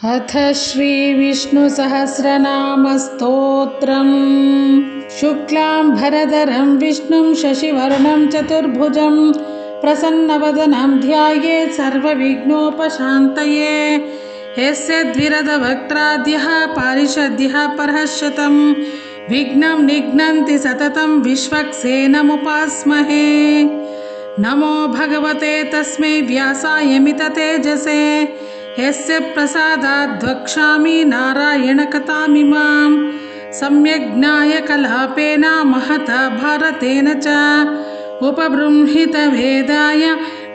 अथ श्रीविष्णुसहस्रनामस्तोत्रम्। शुक्लाम्बरधरं विष्णुं शशिवर्णं चतुर्भुजं प्रसन्नवदनं ध्यायेत् सर्वविघ्नोपशान्तये। यस्य द्विरदवक्त्राद्यः पारिषद्यः परःशतं विघ्नं निघ्नन्ति सततं विश्वक्सेनमुपास्महे। नमो भगवते तस्मै व्यासाय मिततेजसे यस्य प्रसादाद् वक्ष्यामि नारायणकथामिमां। सम्यग् ज्ञायकलापेन महता भारतेन च उपबृंहितवेदाय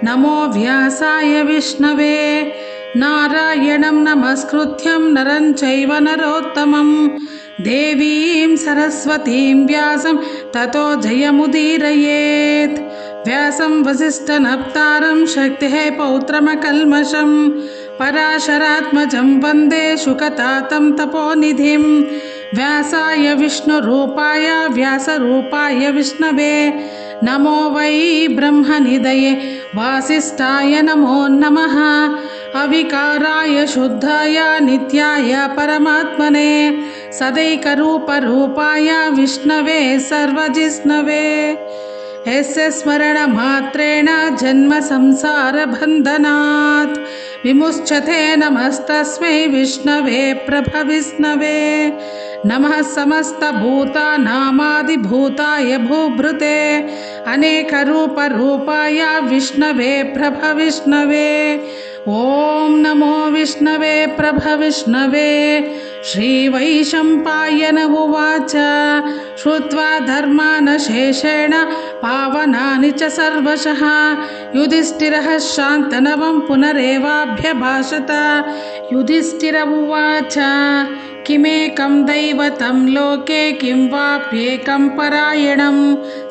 नमो व्यासाय विष्णवे। नारायणं नमस्कृत्यं नरं चैव नरोत्तमं देवीं सरस्वतीं व्यासं ततो जयमुदीरयेत्। व्यासं वसिष्ठनप्तारं शक्तेः पौत्रमकल्मषं पराशरात्मजं वन्दे शुकतातं तपोनिधिं। व्यासाय विष्णुरूपाय व्यासरूपाय विष्णवे नमो वै ब्रह्मनिधये वासिष्ठाय नमो नमः। अविकाराय शुद्धाय नित्याय परमात्मने सदैकरूपरूपाय विष्णवे सर्वजिष्णवे। यस्य स्मरणमात्रेण जन्मसंसारबन्धनात् विमुच्यते नमस्तस्मै विष्णवे प्रभविष्णवे। नमः समस्तभूतानामादिभूताय भूभृते अनेकरूपरूपाय विष्णवे प्रभविष्णवे। ॐ नमो विष्णवे प्रभविष्णवे। श्रीवैशम्पायन उवाच श्रुत्वा धर्मान् शेषेण पावनानि च सर्वशः युधिष्ठिरः शान्तनवं पुनरेवाभ्यभाषत। युधिष्ठिर उवाच किमेकं दैवतं लोके किं वाप्येकं परायणं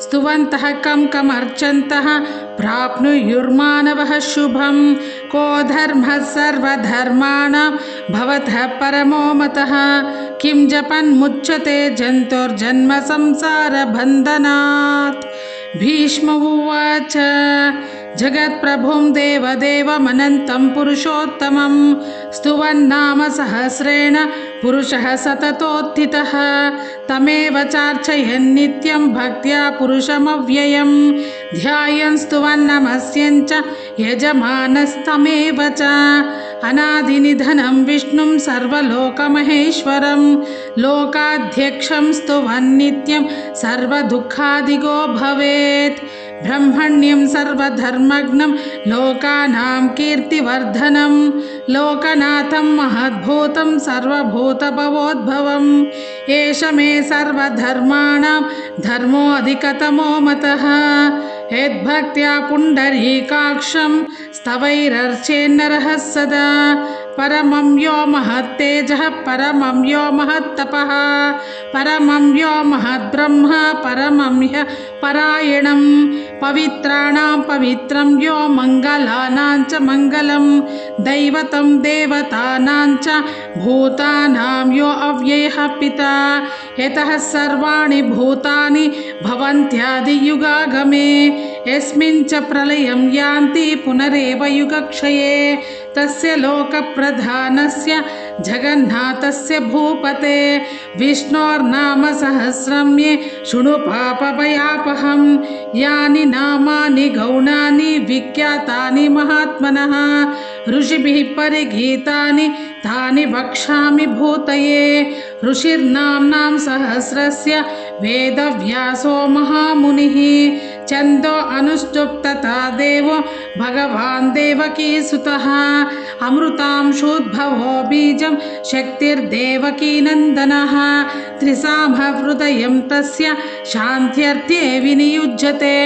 स्तुवन्तः कमर्चन्तः प्राप्नुयुर्मानवः शुभं। को धर्मः सर्वधर्माणां भवतः परमो मतः किं जपन्मुच्यते जन्तुर्जन्म संसारबन्धनात्। भीष्म उवाच जगत्प्रभुं देवदेवमनन्तं पुरुषोत्तमं स्तुवन्नाम सहस्रेण पुरुषः सततोत्थितः। तमेव चार्चयन् नित्यं भक्त्या पुरुषमव्ययं ध्यायन् स्तुवन् नमस्यन् च यजमानस्तमेव च। अनादिनिधनं विष्णुं सर्वलोकमहेश्वरं लोकाध्यक्षं स्तुवन् नित्यं सर्वदुःखादिगो भवेत्। ब्रह्मण्यं सर्वधर्मज्ञं लोकानां कीर्तिवर्धनं लोकनाथं महद्भूतं सर्वभूतभवोद्भवम्। एष मे सर्वधर्माणां धर्मोऽधिकतमो मतः यद्भक्त्या पुण्डरीकाक्षं स्तवैरर्चेन्नरः सदा। परमं यो महत्तेजः परमं यो महत्तपः परमं यो महद्ब्रह्म परमं ह्य परायणं। पवित्राणां पवित्रं यो मङ्गलानां च मङ्गलं दैवतं देवतानां च भूतानां यो अव्ययः पिता। यतः सर्वाणि भूतानि भवन्त्यादियुगागमे यस्मिन् च प्रलयं यान्ति पुनरेव युगक्षये। तस्य लोकप्रधानस्य जगन्नाथस्य भूपते विष्णोर्नाम सहस्रं ये शृणु पापभयापहं। यानि नामानि गौणानि विख्यातानि महात्मनः ऋषिभिः परिगीतानि तानि वक्ष्यामि भूतये। ऋषिर्नाम्नां सहस्रस्य वेदव्यासो महामुनिः छन्दो अनुष्टुप्तता देवो भगवान् देवकीसुतः। अमृतांशोद्भवो बीजं शक्तिर्देवकीनन्दनः त्रिसामहृदयं तस्य शान्त्यर्थे विनियुज्यते।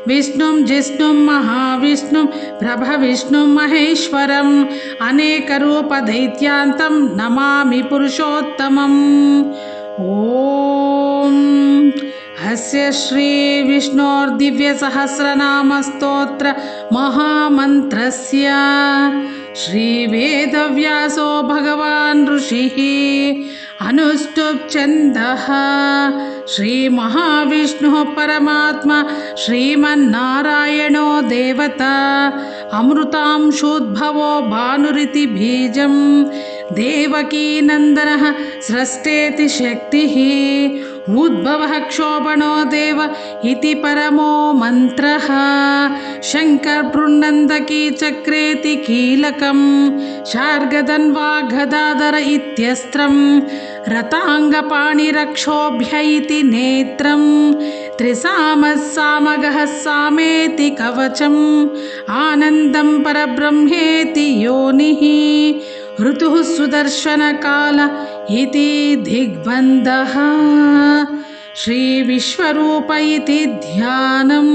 विष्णुं जिष्णुं महाविष्णुं प्रभविष्णुं महेश्वरम् अनेकरूपदैत्यान्तं नमामि पुरुषोत्तमम्। ॐ अस्य श्रीविष्णोर्दिव्यसहस्रनामस्तोत्र महामन्त्रस्य श्रीवेदव्यासो भगवान् ऋषिः अनुष्टुप् छन्दः श्रीमहाविष्णुः परमात्मा श्रीमन्नारायणो देवता अमृतांशोद्भवो भानुरिति बीजं देवकीनन्दनः स्रष्टेति शक्तिः उद्भवः क्षोभणो देव इति परमो मन्त्रः शङ्करबृन्नन्दकी चक्रेति कीलकं शार्गधन्वा गदाधर इत्यस्त्रं रताङ्गपाणिरक्षोभ्य इति नेत्रं त्रिसामः सामगः सामेति कवचम् आनन्दं परब्रह्मेति योनिः ऋतुः सुदर्शनकाल इति दिग्बन्धः श्रीविश्वरूप इति ध्यानम्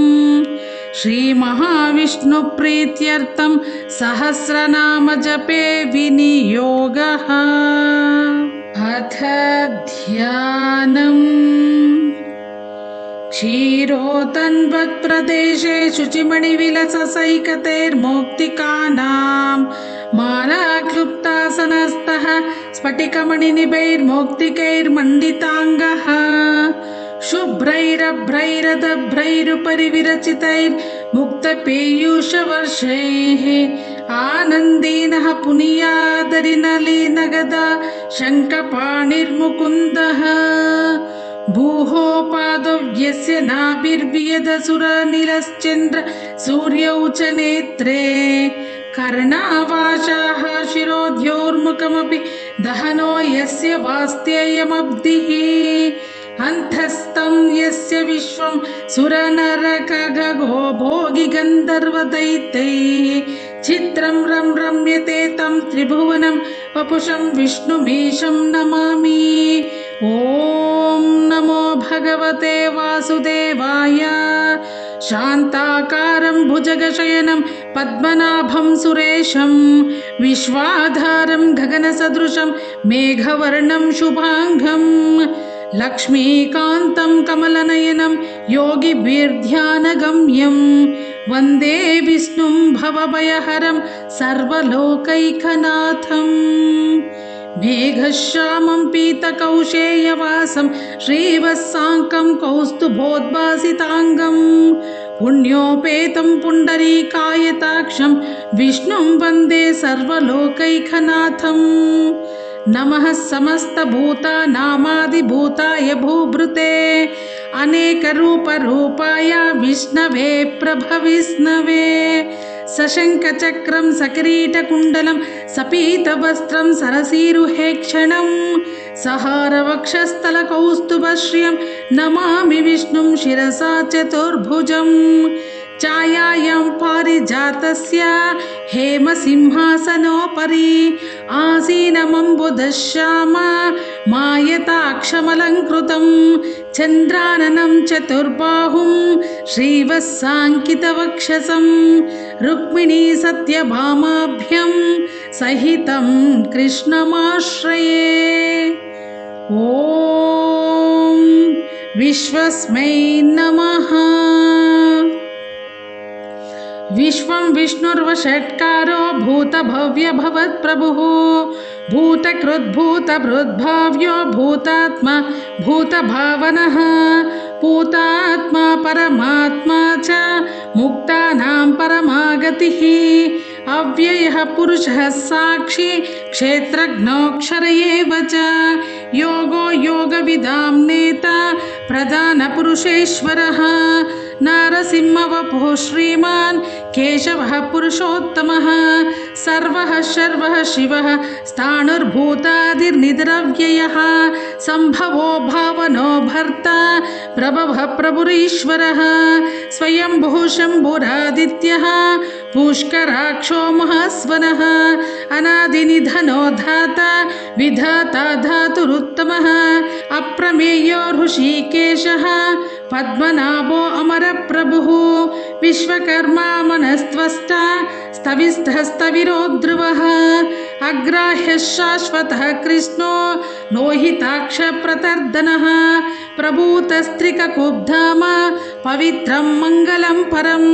श्रीमहाविष्णुप्रीत्यर्थं सहस्रनाम जपे विनियोगः अथ ध्यानम् क्षीरोतन्वत्प्रदेशे शुचिमणिविलससैकतैर्मौक्तिकानां मालाक्लुप्तासनस्तः स्फटिकमणिनिभैर्मौक्तिकैर्मण्डिताङ्गः शुभ्रैरभ्रैरदभ्रैरुपरि विरचितैर्मुक्तपीयूषवर्षैः आनन्दीनः पुनीयादरिनलीनगदा शङ्खपाणिर्मुकुन्दः भूहोपादौ यस्य नाभिर्वियदसुरनिलश्चन्द्र सूर्यौ च नेत्रे कर्णावाशाः शिरोद्योर्मुखमपि दहनो यस्य वास्तेयमब्धिः अन्तस्थं यस्य विश्वं सुरनरकगो भोगि गन्धर्वदैत्यैः चित्रं रम्यते तं त्रिभुवनं वपुषं विष्णुमीशं नमामि। ॐ नमो भगवते वासुदेवाय। शान्ताकारं भुजगशयनं पद्मनाभं सुरेशं विश्वाधारं गगनसदृशं मेघवर्णं शुभाङ्गं लक्ष्मीकान्तं कमलनयनं योगिभिर्ध्यानगम्यं वन्दे विष्णुं भवभयहरं सर्वलोकैकनाथम् मेघश्यामं पीतकौशेयवासं श्रीवत्साङ्कं कौस्तुभोद्भासिताङ्गं पुण्योपेतं पुण्डरीकायताक्षं विष्णुं वन्दे सर्वलोकैकनाथम् नमः समस्तभूतानामादिभूताय भूभृते अनेकरूपरूपाय विष्णवे प्रभविष्णवे सशङ्खचक्रं सकिरीटकुण्डलं सपीतवस्त्रं सरसीरुहेक्षणं सहारवक्षस्थलकौस्तुभश्रियं नमामि विष्णुं शिरसा चतुर्भुजम् छायायां पारिजातस्य हेमसिंहासनोपरि आसीनमम्बुदश्याम मायताक्षमलङ्कृतं चन्द्राननं चतुर्बाहुं श्रीवत्साङ्कितवक्षसं रुक्मिणी सत्यभामाभ्यां सहितं कृष्णमाश्रये। ॐ विश्वस्मै नमः। विश्वं विष्णुर्वषट्कारो भूतभव्यभवत्प्रभुः भूतकृद्भूतभृद्भाव्यो भूतात्मा भूतभावनः भूतात्मा परमात्मा च मुक्तानां परमागतिः अव्ययः पुरुषः साक्षी क्षेत्रज्ञोऽक्षर एव च योगो योगविदां नेता प्रधानपुरुषेश्वरः नारसिंहवपुः श्रीमान् केशवः पुरुषोत्तमः सर्वः शर्वः शिवः स्थाणुर्भूतादिर्निद्रव्ययः सम्भवो भावनो भर्ता प्रभवः प्रभुरीश्वरः स्वयंभुः शम्भुरादित्यः पुष्कराक्षो महास्वनः अनादिनिधनो धाता विधाता धातुरुत्तमः अप्रमेयो ऋषिकेशः पद्मनाभो अमरप्रभुः विश्वकर्मा मनस्त्वष्टा स्तविस्थस्तविरो ध्रुवः अग्राह्यः शाश्वतः कृष्णो लोहिताक्षप्रतर्दनः प्रभूतस्त्रिककुब्धाम पवित्रं मङ्गलं परम्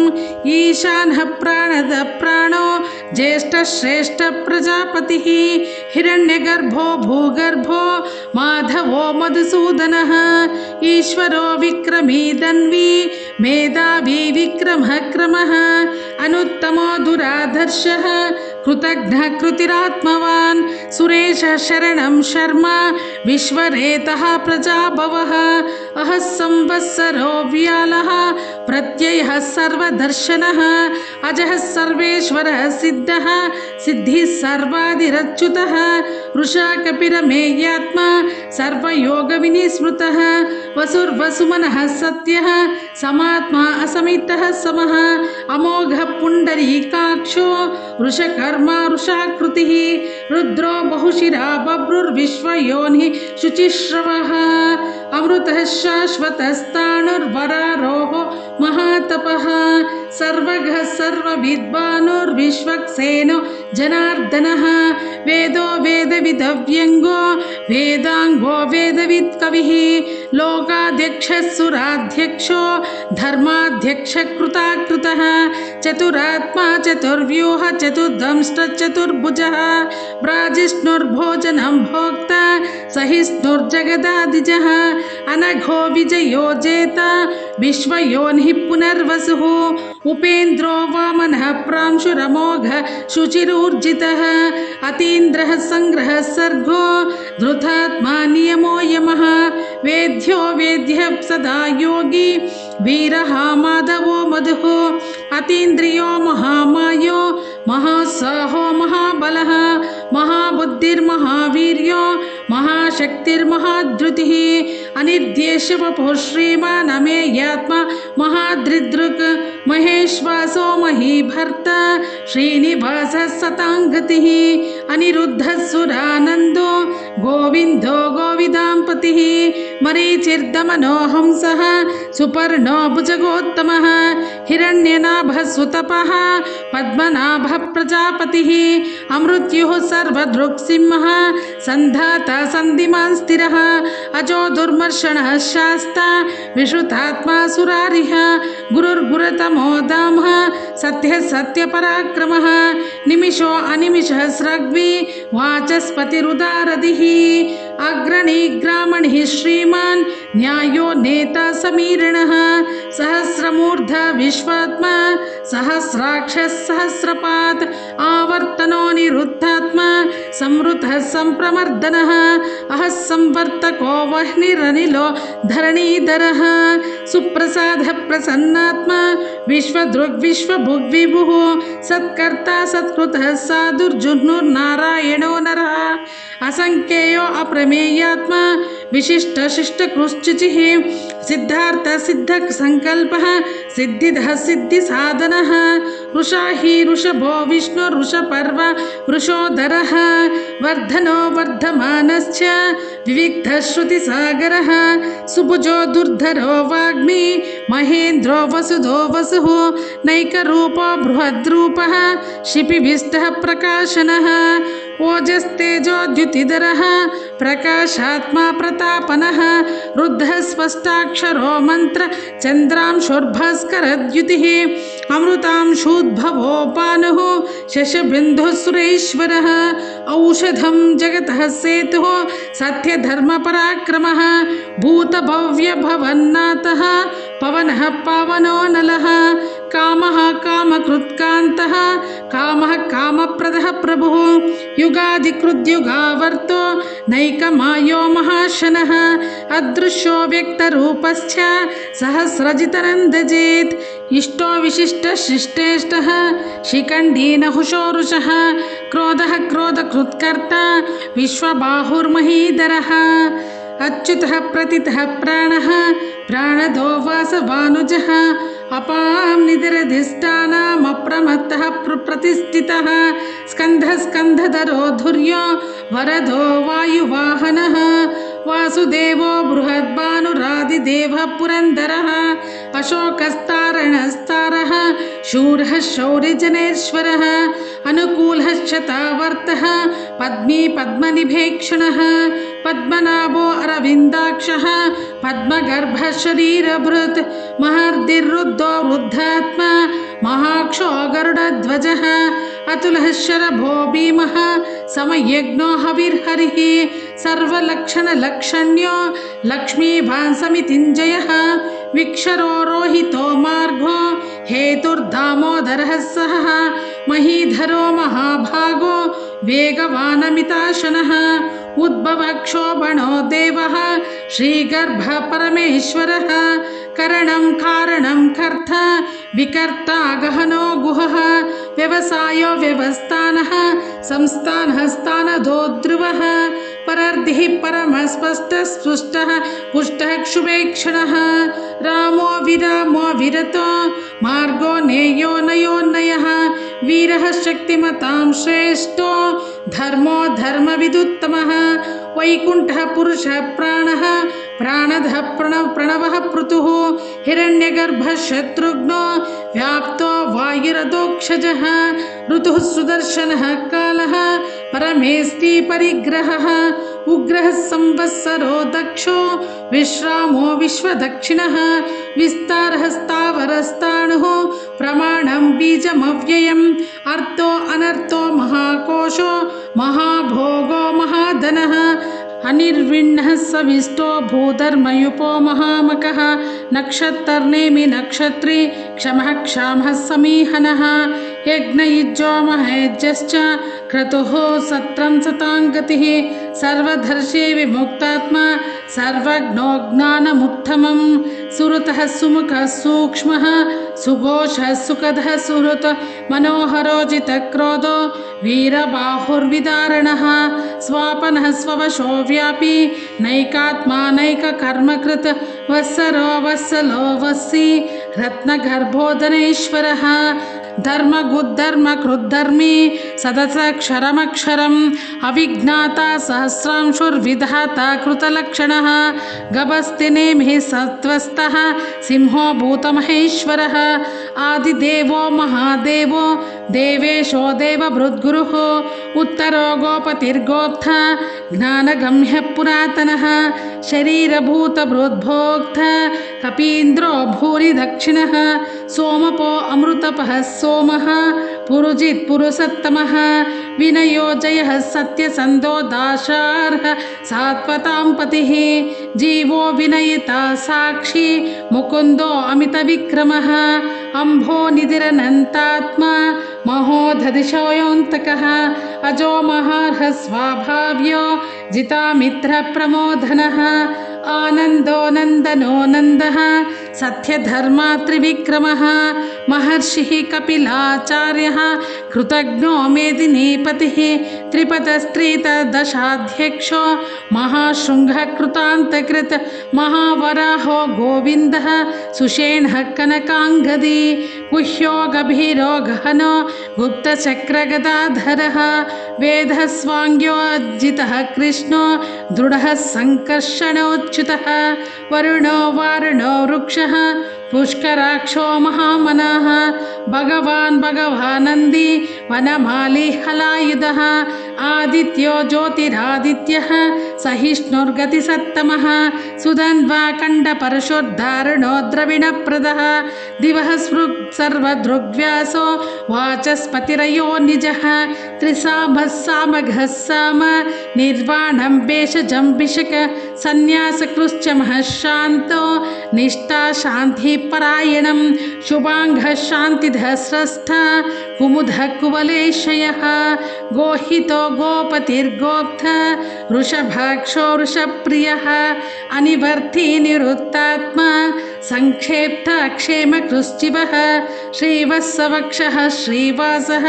ईशानः प्राणदः प्राणो ज्येष्ठश्रेष्ठः प्रजापतिः हिरण्यगर्भो भूगर्भो माधवो मधुसूदनः ईश्वरो विक्रमी धन्वी मेधावी विक्रमः क्रमः अनुत्तमो दुराधर्षः कृतघ्नः कृतिरात्मवान् सुरेश शरणं शर्म विश्वरेतः प्रजाभवः अहः संवत्सरो व्यालः प्रत्ययः सर्वदर्शनः अजः सर्वेश्वरः सिद्धः सिद्धिः सर्वादिरच्युतः वृषा कपिरमेयात्मा सर्वयोगविनिस्मृतः वसुर्वसुमनः सत्यः समात्मा असमितः समः अमोघः पुण्डरीकाक्षो वृषकर्मा वृषाकृतिः रुद्रो बहुशिरा बभ्रुर्विश्वयोनिः शुचिश्रवः अमृतः शाश्वतस्ताणुर्वरारोहो महातपः सर्वगः सर्वविद्वानुर्विश्वक्सेनो जनार्दनः वेदो वेदविदव्यङ्गो वेदाङ्गो वेदवित्कविः लोकाध्यक्षः सुराध्यक्षो धर्माध्यक्षकृताकृतः चतुरात्मा चतुर्व्यूह चतुर्दंष्टचतुर्भुजः ब्राजिष्णुर्भोजनं भोक्ता सहिष्णुर्जगदादिजः अनघो विजयो जेता विश्वयोनिः पुनर्वसुः उपेन्द्रो वामनः प्रांशुरमोघः शुचिरूर्जितः अतीन्द्रः सङ्ग्रहः सर्गो धृतात्मा नियमो यमः वेद्यो वेद्यः सदा योगी वीरः माधवो मधुः अतीन्द्रियो महामायो महासाहो महाबलः महाबुद्धिर्महावीर्यो महाशक्तिर्महाधृतिः अनिर्देश्य वपुः श्रीमान् अमेयात्मा महादृदृक् महेश्वासो महीभर्ता श्रीनिवासः सताङ्गतिः अनिरुद्धः सुरानन्दो गोविन्दो गोविदाम्पतिः मरीचिर्दमनो हंसः सुपर्णो भुजगोत्तमः हिरण्यनाभः सुतपः पद्मनाभः प्रजापतिः अमृत्युः सर्वदृक्सिंहः सन्धाता सन्धिमान् स्थिरः अजो दुर्मर्षणः शास्ता विश्रुतात्मा सुरारिः गुरुर्गुरुतमो धामः सत्यः सत्यपराक्रमः निमिषो अनिमिषः स्रग्वी वाचस्पतिरुदारधिः अग्रणी ग्रामणिः श्रीमान् न्यायो नेता समीरणः सहस्रमूर्ध विश्वात्मा सहस्राक्षः सहस्रपात् आवर्तनो निरुद्धात्मा संवृतः सम्प्रमर्दनः अहः संवर्तको वह्निरनिलो धरणीधरः सुप्रसादः प्रसन्नात्मा विश्वदृग्विश्वभुग्विभुः सत्कर्ता सत्कृतः साधुर्जुह्नुर्नारायणो नरः असंख्येयो अप्रमेयात्मा विशिष्टशिष्टकृश्चिः सिद्धार्थसिद्धसङ्कल्पः सिद्धिदः सिद्धिसाधनः वृषा हि वृषभो विष्णुर्वृषपर्व वृषोदरः वर्धनो वर्धमानश्च विविक्तः श्रुतिसागरः सुभुजो दुर्धरो वाग्मी महेन्द्रो वसुधो वसुः नैकरूपो बृहद्रूपः शिपिभिष्टः प्रकाशनः ओजस्तेजोद्युतिधरः प्रकाशात्मा प्रतापनः रुद्धः स्पष्टाक्षरो मन्त्र चन्द्रांशुर्भास्करद्युतिः अमृतांशूद्भवो भानुः शशबिन्दुः सुरेश्वरः औषधं जगतः सेतुः सत्यधर्मपराक्रमः भूतभव्यभवन्नाथः पवनः पावनो नलः कामः कामकृत्कान्तः कामः कामप्रदः प्रभुः युगादिकृद्युगावर्तो नैकमायो महाशनः अदृश्यो व्यक्तरूपश्च सहस्रजितनन्दजेत् इष्टो विशिष्टशिष्टेष्टः शिखण्डी नहुषो रुषः क्रोधः क्रोधकृत्कर्ता विश्वबाहुर्महीधरः अच्युतः प्रतितः प्राणः प्राणदो वासवानुजः अपां निधिरधिष्ठानमप्रमत्तः प्रतिष्ठितः स्कन्धः स्कन्धधरो धुर्यो वरदो वायुवाहनः वासुदेवो बृहद्भानुरादिदेवः पुरन्दरः अशोकस्तारणस्तारः शूरः शौर्यजनेश्वरः अनुकूलः शतावर्तः पद्मी पद्मनिभेक्षणः पद्मनाभो अरविन्दाक्षः पद्मगर्भः शरीरभृत् महर्दिरुद्धो वृद्धात्मा महाक्षो गरुडध्वजः अतुलः शरभो भीमः समयज्ञो हविर्हरिः सर्वलक्षणलक्षण्यो लक्ष्मीभान् समितिञ्जयः विक्षरो रोहितो मार्गो हेतुर्दामोदरः सः महीधरो महाभागो वेगवानमिताशनः उद्भवक्षोभणो देवः श्रीगर्भः परमेश्वरः करणं कारणं कर्ता विकर्ता गहनो गुहः व्यवसायो व्यवस्थानः संस्थानः स्थानदो ध्रुवः परर्धिः परमस्पष्टः स्पृष्टः पुष्टः क्षुभेक्षणः रामो विरामो विरतो मार्गो नेयो नयोन्नयः वीरः शक्तिमतां श्रेष्ठो धर्मो धर्मविदुत्तमः वैकुण्ठः पुरुषः प्राणः प्राणदः प्रणवः पृथुः हिरण्यगर्भः शत्रुघ्नो व्याप्तो वायुरधोक्षजः ऋतुः सुदर्शनः कालः परमेष्टि परिग्रहः उग्रः संवत्सरो दक्षो विश्रामो विश्वदक्षिणः विस्तारः स्थावरस्ताणुः प्रमाणं बीजमव्ययम् अर्थो अनर्थो महाकोशो महाभोगो महाधनः अनिर्विण्णः सविष्टो भूधर्मयुपो महामकः नक्षत्रनेमि नक्षत्री क्षमः क्षामः समीहनः यज्ञयुज्यो महेज्यश्च क्रतुः सत्रं सताङ्गतिः सर्वधर्षे विमुक्तात्मा सर्वज्ञो ज्ञानमुत्तमं सुहृतः सुमुखः सूक्ष्मः सुघोषः सुखदः सुहृत् मनोहरोजितक्रोधो वीरबाहुर्विदारणः स्वापनः स्ववशो व्यापी नैकात्मा नैककर्मकृत् वत्सरो वत्सलो वत्सी रत्नगर्भोदनेश्वरः धर्मगुद्धर्मकृद्धर्मी सदसक्षरमक्षरम् अविज्ञाता सहस्रांशुर्विधाता कृतलक्षणः गभस्तिनेमिः सत्त्वस्थः सिंहो भूतमहेश्वरः आदिदेवो महादेवो देवेशो देवभृद्गुरुः उत्तरो गोपतिर्गोप्ता ज्ञानगम्यः पुरातनः शरीरभूतभृद्भोक्ता कपीन्द्रो भूरि दक्षिणः सोमपो अमृतपः सोमः पुरुजित् पुरुषोत्तमः विनयो जयः सत्यसन्धो दाशार्हः सात्वतां पतिः जीवो विनयिता साक्षी मुकुन्दो अमितविक्रमः अम्भो निधिरनन्तात्मा महोदधिशोऽन्तकः अजो महार्हः स्वाभाव्यो जितामित्रप्रमोदनः आनन्दो नन्दनो नन्दः सत्यधर्मात्रिविक्रमः महर्षिः कपिलाचार्यः कृतज्ञो मेदिनीपतिः त्रिपदस्त्रीतदशाध्यक्षो महाशृङ्गः कृतान्तकृत् महावराहो गोविन्दः सुषेणः कनकाङ्गदी गुह्यो गभीरो गहनो गुप्तचक्रगदाधरः वेदः स्वाङ्ग्यो अज्जितः कृष्णो दृढः सङ्कर्षणोच्युतः वरुणो वारुणो वृक्षः पुष्कराक्षो महामनः भगवान् भगवानन्दी वनमाली हलायुधः आदित्यो ज्योतिरादित्यः सहिष्णुर्गतिसत्तमः सुधन्वा खण्डपरशुर्धारणो द्रविणप्रदः दिवः स्पृक् सर्वदृग्व्यासो वाचस्पतिरयो निजः त्रिसामः सामघः साम निर्वाणं भेषजं भिषक सन्न्यासकृश्चमः शान्तो निष्ठा शान्तिपरायणं शुभाङ्गः शान्तिधः स्रष्टा कुमुदः कुवलेशयः गोहितो गोपतिर्गोप्ता वृषभाक्षो वृषप्रियः अनिवर्ती निरुत्तात्मा संक्षेप्ता क्षेमकृश्चिवः श्रीवत्सवक्षः श्रीवासः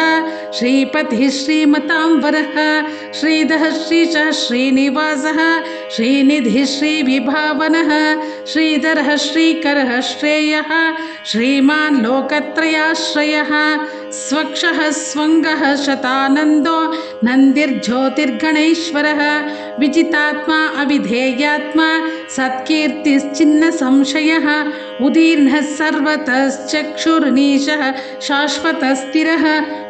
श्रीपतिः श्रीमतांवरः श्रीधः श्रीशः श्रीनिवासः श्रीनिधिः श्रीविभावनः श्रीधरः श्रीकरः श्रेयः श्रीमान् लोकत्रयाश्रयः स्वक्षः स्वङ्गः शतानन्दो नन्दिर्ज्योतिर्गणेश्वरः विजितात्मा अविधेयात्मा सत्कीर्तिश्चिन्न संशयः उदीर्णः सर्वतश्चक्षुर्नीशः शाश्वतस्थिरः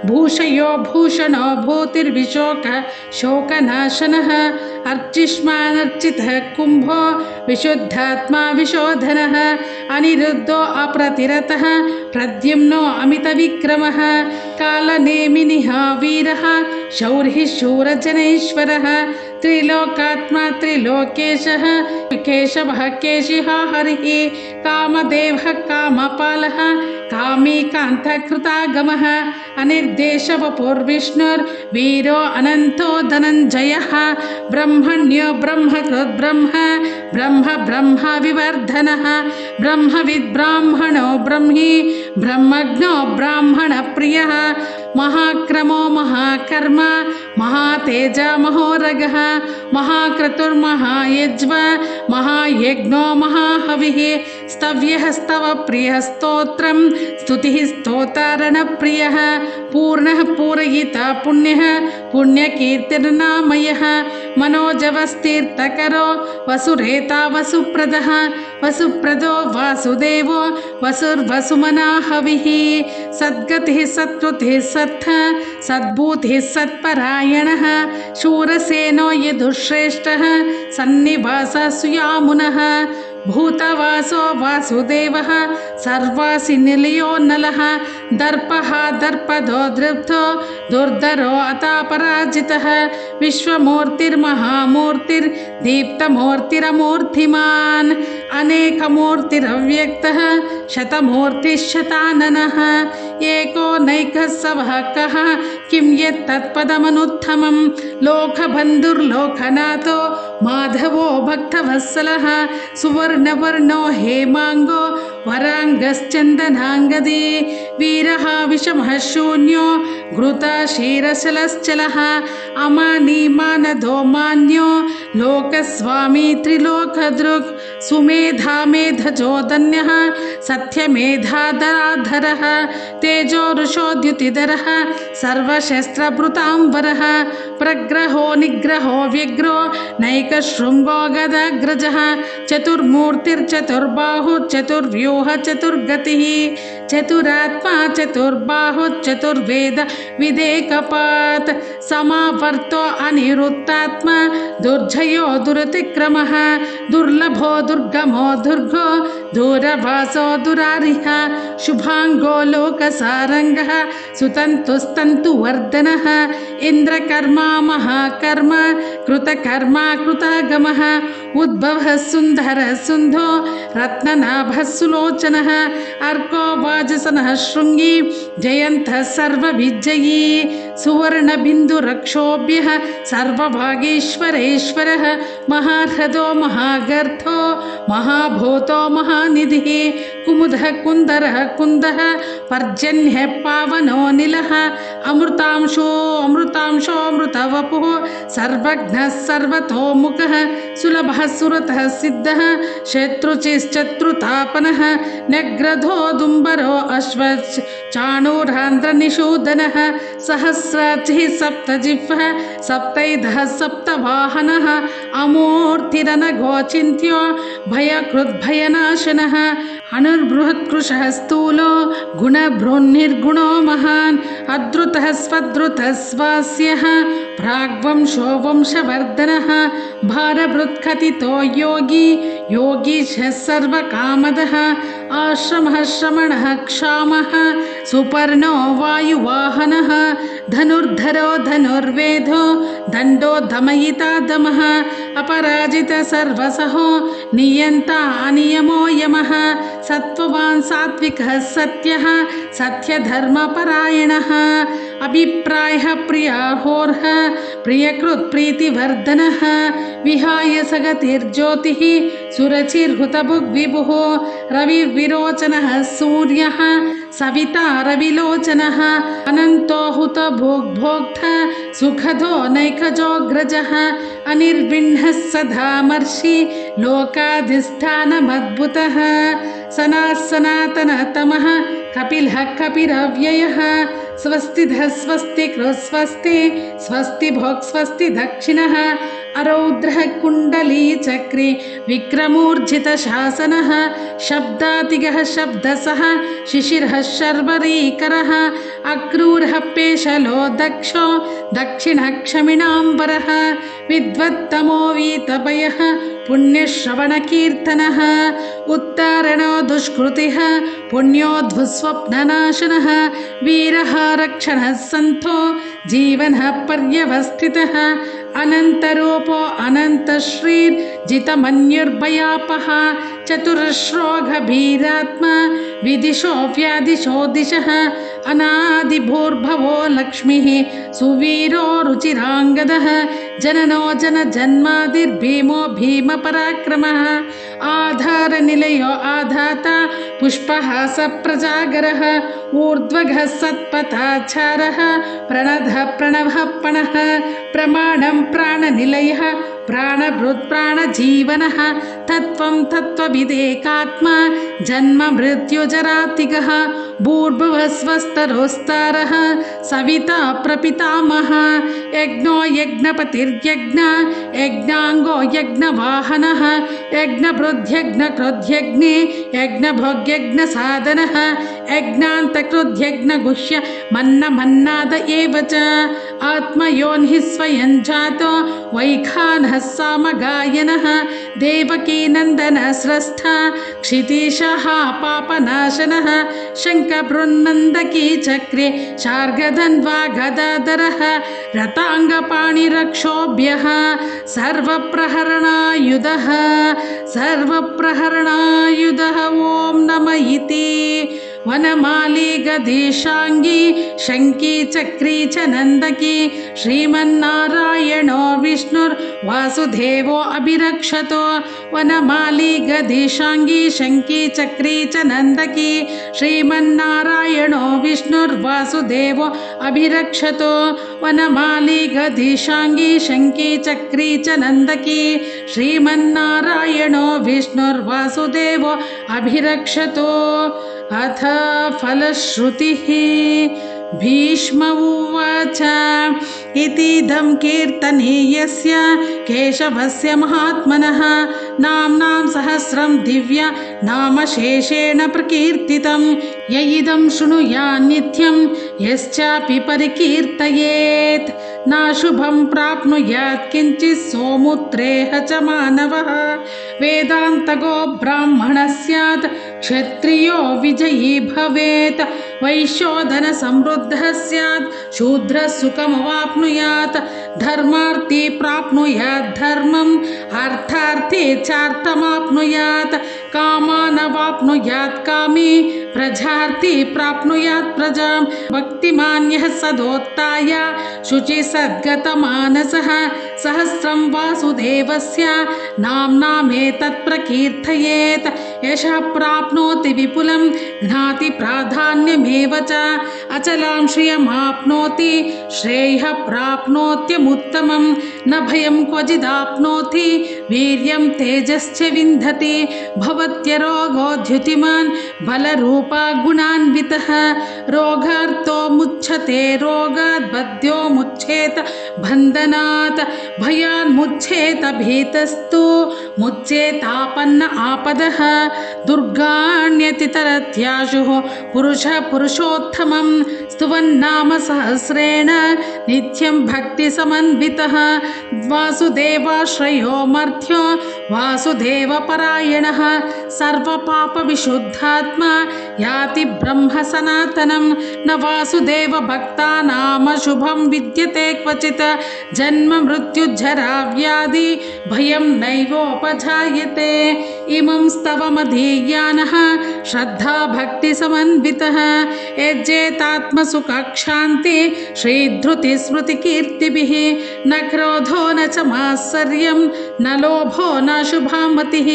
भूषयो भूषणो भूतिर्विशोकः शोकनाशनः अर्चिष्मानर्चितः कुम्भो विशुद्धात्मा विशोधनः अनिरुद्धो अप्रतिरतः प्रद्युम्नो अमितविक्रमः कालनेमिनिः वीरः शौरिः शूरजनेश्वरः त्रिलोकात्मा त्रिलोकेशः केशवः केशिः हरिः कामदेवः कामपालः कामीकान्तकृतागमः अनिर्देशवपुर्विष्णुर्वीरो अनन्तो धनञ्जयः ब्रह्मण्यो ब्रह्मकृद्ब्रह्म ब्रह्म ब्रह्मविवर्धनः ब्रह्मविद्ब्राह्मणो ब्रह्मी ब्रह्मज्ञो ब्राह्मणप्रियः महाक्रमो महाकर्म महातेज महोरगः महाक्रतुर्महायज्व महायज्ञो महाहविः स्तव्यः स्तवप्रियः स्तोत्रं स्तुतिः स्तोतारणप्रियः पूर्णः पूरयिता पुण्यः पुण्यकीर्तिर्नामयः मनोजवस्तीर्थकरो वसुरेता वसुप्रदः वसुप्रदो वासुदेवो वसुर्वसुमना हविः सद्गतिः सत्कृतिः सत्थ सद्भूतिः सत्परायणः शूरसेनो यदुश्रेष्ठः सन्निवासः सुयामुनः भूतवासो वासुदेवः सर्वासि निलयो नलः दर्पः दर्पदो दृप्तो दुर्धरो अतापराजितः विश्वमूर्तिर्महामूर्तिर्दीप्तमूर्तिरमूर्तिमान् अनेकमूर्तिरव्यक्तः शतमूर्तिश्शताननः एको नैकः सवहकः किं यत्तत्पदमनुत्तमं लोकबन्धुर्लोकनाथो माधवो भक्तवत्सलः सुवर्णवर्णो हेमाङ्गो वराङ्गश्चन्दनाङ्गदी वीरः विषमः शून्यो घृता क्षीरशलश्चलः अमानीमानदो मान्यो लोकस्वामी त्रिलोकदृक् सुमेधा मेधजो धन्यः सत्यमेधाधराधरः तेजो ऋषोद्युतिधरः सर्वशस्त्रभृताम्बरः प्रग्रहो निग्रहो व्यग्रो नैकशृङ्गो गदाग्रजः चतुर्मूर्तिर्चतुर्बाहुश्चतुर्व्यूह चतुर्गतिः चतुरात्मा चतुर्बाहुश्चतुर्वेद विदेकपात् समावर्तो अनिरुक्तात्मा दुर्जयो दुरतिक्रमः दुर्लभो दुर्गमो दुर्गो दूरवासो दुरारिः शुभाङ्गो लोकसारङ्गः सुतन्तुस्तन्तुवर्धनः इन्द्रकर्मा महाकर्म कृतकर्मा कृतागमः उद्भवः सुन्दरः सुन्धो रत्ननाभः सुलोचनः अर्को वाजसनः शृङ्गी जयन्तः सर्वविजयी सुवर्णबिन्दुरक्षोभ्यः सर्वभागेश्वरेश्वरः महाह्रदो महागर्थो महाभूतो महानिधिः कुमुदः कुन्दरः कुन्दः पर्जन्यः पावनो निलः अमृतांशोऽमृतवपुः सर्वज्ञः सर्वतोमुखः सुलभः सुरतः सिद्धः शत्रुचिश्चत्रुतापनः नग्रधो दुम्बरो अश्वचाणूरान्ध्रनिषूदनः सहस्राचिः सप्तजिह्वः सप्तैधः सप्तवाहनः अमूर्तिरनघोचिन्त्यो भयकृद्भयनाशनः अनुर्बृहत्कृशः स्थूलो गुणभृन्निर्गुणो महान् अद्रुतः स्वद्रुतः स्वास्यः प्राग्वंशो वंशवर्धनः भारभृत्कथितो योगी योगीशः सर्वकामदः आश्रमः श्रमणः क्षामः सुपर्णो वायुवाहनः धनुर्धरो धनुर्वेदो दण्डो दमयिता दमः अपराजितः सर्वसहो नियन्ता अनियमो यमः सत्त्ववान् सात्विकः सत्यः सत्यधर्मपरायणः अभिप्रायः प्रियाहोर्ह प्रियकृत्प्रीतिवर्धनः विहाय सगतिर्ज्योतिः सुरचिर्हुतभुग्विभुः रविर्विरोचनः सूर्यः सविता रविलोचनः अनन्तो हुतभुग्भोक्ता सुखदो नैकजोऽग्रजः अनिर्विण्णः सदामर्षि लोकाधिष्ठानमद्भुतः सनातनतमः कपिलः कपिरव्ययः स्वस्तिधः स्वस्तिकृस्वस्ति स्वस्ति भोक् स्वस्ति दक्षिणः अरौद्रः कुण्डली चक्री विक्रमूर्जितशासनः शब्दातिगः शब्दसः शिशिरः शर्वरीकरः अक्रूरः पेशलो दक्षो दक्षिणः क्षमिणाम्बरः विद्वत्तमो वीतभयः पुण्यश्रवणकीर्तनः उत्तारणो दुष्कृतिः पुण्योद्भुस्वप्ननाशनः वीरः रक्षणः सन्तो जीवनः पर्यवस्थितः अनन्तरूपो अनन्तश्रीर्जितमन्युर्भयापः चतुरश्रोघभीरात्मा विदिशो व्यादिशो दिशः अनादिभूर्भवो लक्ष्मीः सुवीरो रुचिराङ्गदः जननो जनजन्मादिर्भीमो भीमपराक्रमः आधारनिलयो आधाता पुष्पहास प्रजागरः ऊर्ध्वगः सत्पथाचारः प्रणदः प्रणवः पणः प्रमाणं प्राणनिलयः प्राणभृत् प्राणजीवनः तत्त्वं तत्त्वविदेकात्मा जन्म मृत्युजरातिगः भूर्भुवः स्वस्तरोस्तारः सविता प्रपितामहः यज्ञो यज्ञपतिर्यज्ञ यज्ञाङ्गो यज्ञवाहनः यज्ञभृद्यज्ञकृद्यज्ञे यज्ञभोग्यज्ञसाधनः यज्ञान्तकृद्यज्ञगुह्य मन्नमन्नाद एव च आत्मयोनिः स्वयं जातो वैखानः सामगायनः देवकीनन्दनस्रष्ट क्षितीशः पापनाशनः शङ्खबृन्नन्दकी चक्रे शार्गधन्वा गदाधरः रताङ्गपाणिरक्षोभ्यः सर्वप्रहरणायुधः ॐ नमः इति वनमाली गदीशाङ्गी शङ्की चक्री च नन्दकी श्रीमन्नारायणो विष्णुर्वासुदेवो अभिरक्षतो वनमाली गदीशाङ्गी शङ्की चक्री च नन्दकी श्रीमन्नारायणो विष्णुर्वासुदेवो अभिरक्षतो वनमाली गदीशाङ्गी शङ्की चक्री च नन्दकी श्रीमन्नारायणो विष्णुर्वासुदेवो अभिरक्षतो अथ फलश्रुतिः भीष्म उवाच इतीदं कीर्तनीयस्य केशवस्य महात्मनः नाम्नां सहस्रं दिव्य नामशेषेण प्रकीर्तितं य इदं शृणुयात् नित्यं यश्चापि परिकीर्तयेत् नाशुभं प्राप्नुयात् किञ्चित् सोमुत्रेह च मानवः वेदान्तगो ब्राह्मणः स्यात् क्षत्रियो विजयी भवेत् वैश्योधन समृद्धः स्यात् शूद्रः सुखमवाप्नुयात् धर्मार्थी प्राप्नुयात् धर्मम् अर्थार्थी चार्थमाप्नुयात् कामानवाप्नुयात् कामी प्रजार्थी प्राप्नुयात् प्रजां भक्तिमान्यः सदोत्थाय शुचि सद्गतमानसः सहस्रं वासुदेवस्य नाम्नामेतत् प्रकीर्तयेत् यशः प्राप्नोति विपुलं ज्ञाति प्राधान्यमेव च अचलां श्रियमाप्नोति श्रेयः प्राप्नोत्यमुत्तमं न भयं क्वचिदाप्नोति वीर्यं तेजश्च विन्दति भवत्यरोगोद्युतिमान् बलरूपा गुणान्वितः रोगार्तो मुच्यते रोगात् बध्यो मुच्येत बन्धनात् भयान् मुच्येत भीतस्तु मुच्येतापन्न आपदः दुर्गाण्यतितरत्याशुः पुरुषः पुरुषोत्तमं स्तुवन्नाम सहस्रेण नित्यं भक्तिसमन्वितः वासुदेवाश्रयो मर्त्यो वासुदेवपरायणः सर्वपापविशुद्धात्मा याति ब्रह्म सनातनं न वासुदेवभक्तानामशुभं विद्यते क्वचित् जन्म मृत्युजरा व्याधि भयं नैवोपजायते इमं स्तवमधीयानः श्रद्धा भक्तिसमन्वितः यज्जेतात्मसुखक्षान्ति श्रीधृतिस्मृतिकीर्तिभिः न क्रोधो न च मात्सर्यं न लोभो न शुभामतिः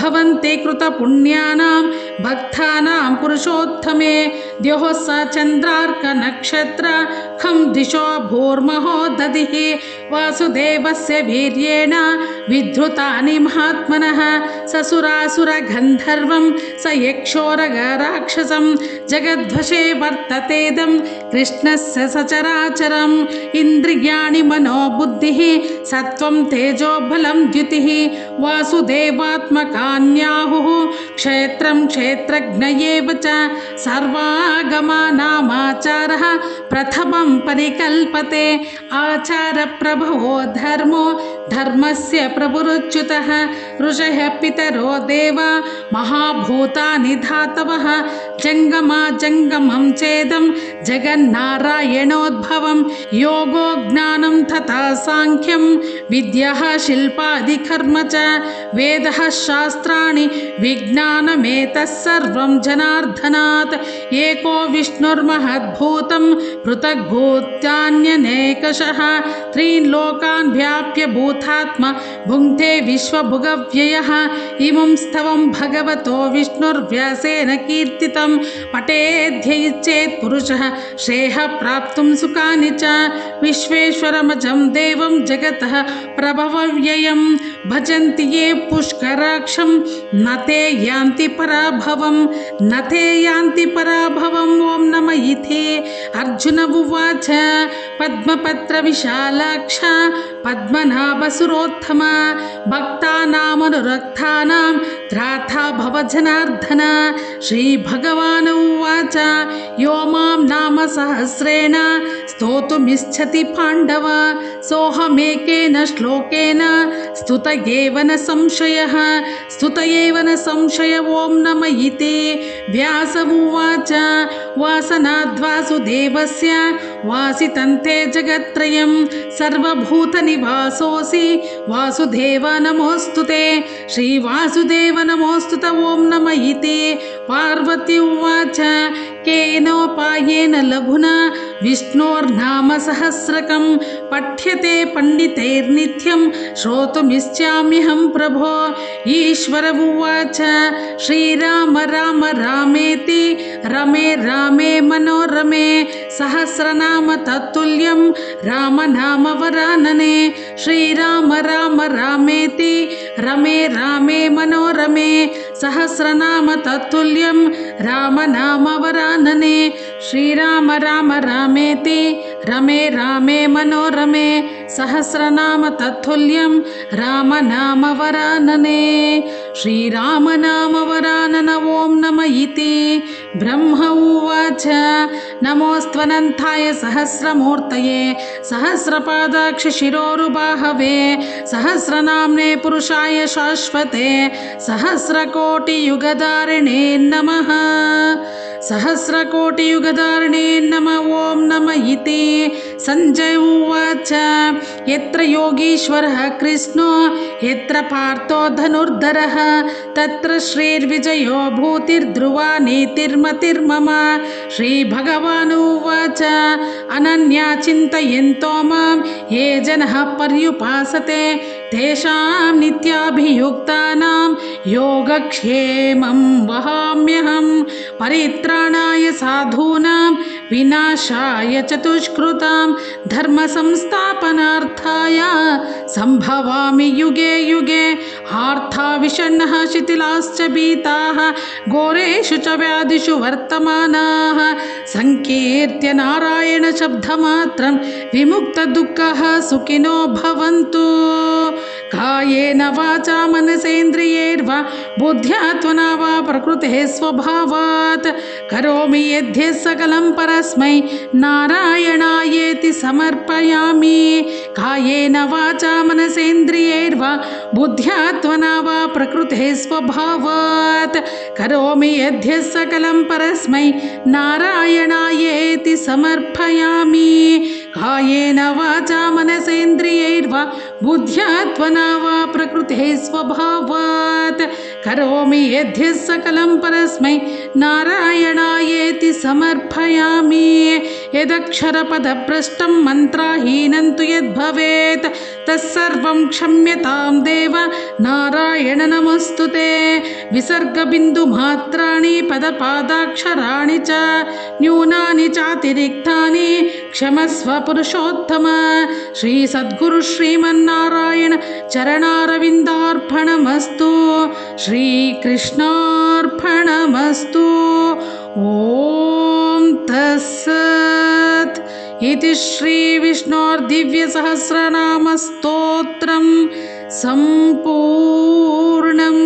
भवन्ति कृतपुण्यानां भक्तानां पुरुषोत्तमे द्योः स चन्द्रार्कनक्षत्र खं दिशो भूर्महो दधिः वासुदेवस्य वीर्येण विधृतानि महात्मनः ससुरासुरगन्धर्वं स यक्षोरगराक्षसं जगद्वशे वर्ततेदं कृष्णस्य सचराचरम् इन्द्रियाणि मनोबुद्धिः सत्त्वं तेजो बलं द्युतिः वासुदेवात्मकान्याहुः क्षेत्रं क्षेत्रज्ञ एव च सर्वागमानामाचारः प्रथमं परिकल्पते आचारप्रभवो धर्मो धर्मस्य प्रभुरुच्युतः ऋषयः पितरो देवा महाभूतानि धातवः जङ्गमा जङ्गमं चेदं जगन्नारायणोद्भवं योगो ज्ञानं तथा साङ्ख्यं विद्यः शिल्पादिकर्म च वेदः शास्त्राणि विज्ञानमेतः सर्वं जनार्दनात् एको विष्णुर्महद्भूतं पृथग्भूत्यान्यनेकशः त्रीन् लोकान् व्याप्य भूतात्मा भुङ्क्ते विश्वभुगव्ययः इमं स्तवं भगवतो विष्णुर्व्यासेन कीर्तितं पठेद्यैच्छेत् पुरुषः श्रेयः प्राप्तुं सुखानि च विश्वेश्वरमजं देवं जगतः प्रभवव्ययं भजन्ति ये पुष्कराक्षं न ते यान्ति पराभवं न ते यान्ति पराभवम् ॐ नमः इति अर्जुन उवाच पद्मपत्रविशालाक्ष पद्मनाभसुरोत्तम भक्तानामनुरक्तानां त्राता भव जनार्दन श्रीभगवान् उवाच यो मां नाम सहस्रेण स्तोतुमिच्छति पाण्डव सोऽहमेकेन श्लोकेन स्तुत एव न संशयः ॐ नमः इति व्यास उवाच वासनाद्वासुदेवस्य वासितन्ते जगत्त्रयं सर्वभूतनिवासोऽसि वासुदेव नमोऽस्तुते श्रीवासुदेव नमोऽस्तुते ॐ नमः इति पार्वती उवाच केनोपायेन लघुना विष्णोर्नाम सहस्रकं पठ्यते पंडितैर्नित्यं श्रोतुमिच्छाम्यहं प्रभो ईश्वर उवाच श्रीराम राम रामेति रमे रामे मनोरमे सहस्रनाम तत्तुल्यं रामनाम वरानने श्रीराम राम रामेति रमे रामे मनोरमे सहस्रनाम तत्तुल्यं रामनाम वरानने श्रीराम राम रामेति रमे रामे मनोरमे सहस्रनाम तत्तुल्यं रामनाम वरानने श्रीरामनाम वरानन ॐ नमः इति ब्रह्म उवाच नमोऽस्त्वनन्ताय सहस्रमूर्तये सहस्रपादाक्ष शिरोरुबाहवे सहस्रनाम्ने पुरुषाय शाश्वते सहस्रकोटियुगधारिणे नमः सहस्रकोटियुगधारिणे नमः ॐ नमः इति संजय उवाच यत्र योगीश्वरः कृष्णो यत्र पार्थो धनुर्धरः तत्र श्रीर्विजयो भूतिर्ध्रुवा नीतिर्मतिर्मम श्रीभगवान् उवाच अनन्या चिन्तयन्तो मां ये जनः पर्युपासते तेषां नित्याभियुक्तानां योगक्षेमं वहाम्यहं परित्राणाय साधूनां विनाशाय चतुष्कृतां धर्मसंस्थापनार्थाय सम्भवामि युगे युगे आर्था विषण्णः शिथिलाश्च भीताः घोरेषु च व्याधिषु वर्तमानाः संकीर्त्य नारायण शब्दमात्रं विमुक्तदुःखः सुखिनो भवन्तु कायेन वाचा मनसेन्द्रियैर्वा बुद्ध्यात्मना वा प्रकृतेः स्वभावात् करोमि यद्यत् सकलं परस्मै नारायणायेति समर्पयामि कायेन वाचा मनसेन्द्रियैर्वा बुद्ध्यात्मना वा प्रकृतेः स्वभावात् करोमि यद्यत् सकलं परस्मै नारायणायेति समर्पयामि कायेन वाचा मनसेन्द्रियैर्वा बुद्ध्यात्मना वा प्रकृतेः स्वभावात् करोमि यद्यत् सकलं परस्मै नारायणायेति समर्पयामि यदक्षरपदभ्रष्टं मन्त्रहीनं तु यद्भवेत् तत्सर्वं क्षम्यतां देव नारायण नमोऽस्तुते विसर्गबिन्दुमात्राणि पदपादाक्षराणि च न्यूनानि चातिरिक्तानि क्षमस्व पुरुषोत्तम श्री सद्गुरु श्रीमन्नारायण चरणारविन्दार्पणमस्तु श्रीकृष्णार्पणमस्तु ॐ तत्सत् इति श्रीविष्णोर्दिव्यसहस्रनामस्तोत्रं सम्पूर्णम्।